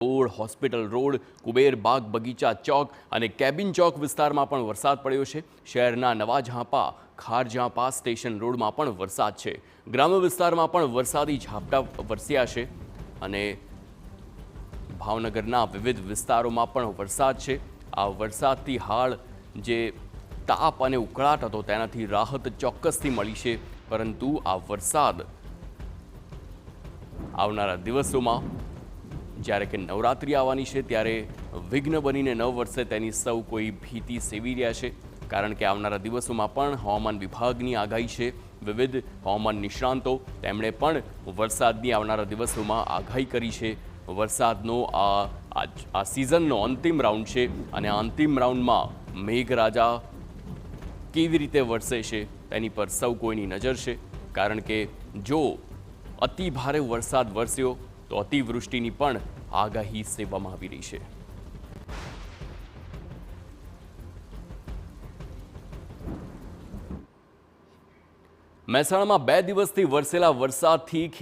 Road, hospital road, Kuber બાગ બગીચા ચોક અને cabin ચોક વિસ્તારમાં પણ વરસાદ પડ્યો છે। શહેરના નવા ઝાંપા, ખારજાંપા સ્ટેશન રોડમાં પણ વરસાદ છે। ગ્રામ્ય વિસ્તારમાં પણ વરસાદી ઝાપટા વરસ્યા છે અને ભાવનગરના વિવિધ વિસ્તારોમાં પણ વરસાદ છે। આ વરસાદથી હાલ જે તાપ અને ઉકળાટ હતો તેનાથી રાહત ચોક્કસથી મળી છે, પરંતુ આ વરસાદ આવનારા દિવસોમાં જ્યારે કે નવરાત્રિ આવવાની છે ત્યારે વિઘ્ન બનીને ન વરસે તેની સૌ કોઈ ભીતિ સેવી રહ્યા છે, કારણ કે આવનારા દિવસોમાં પણ હવામાન વિભાગની આગાહી છે। વિવિધ હવામાન નિષ્ણાંતો તેમણે પણ વરસાદની આવનારા દિવસોમાં આગાહી કરી છે। વરસાદનો આ સિઝનનો અંતિમ રાઉન્ડ છે અને આ અંતિમ રાઉન્ડમાં મેઘરાજા કેવી રીતે વરસે છે તેની પર સૌ કોઈની નજર છે, કારણ કે જો અતિ ભારે વરસાદ વરસ્યો તો અતિવૃષ્ટિની પણ આગાહી સેવવામાં આવી રહી છે। મહેસાણામાં 2 દિવસથી વરસેલા વરસાદથી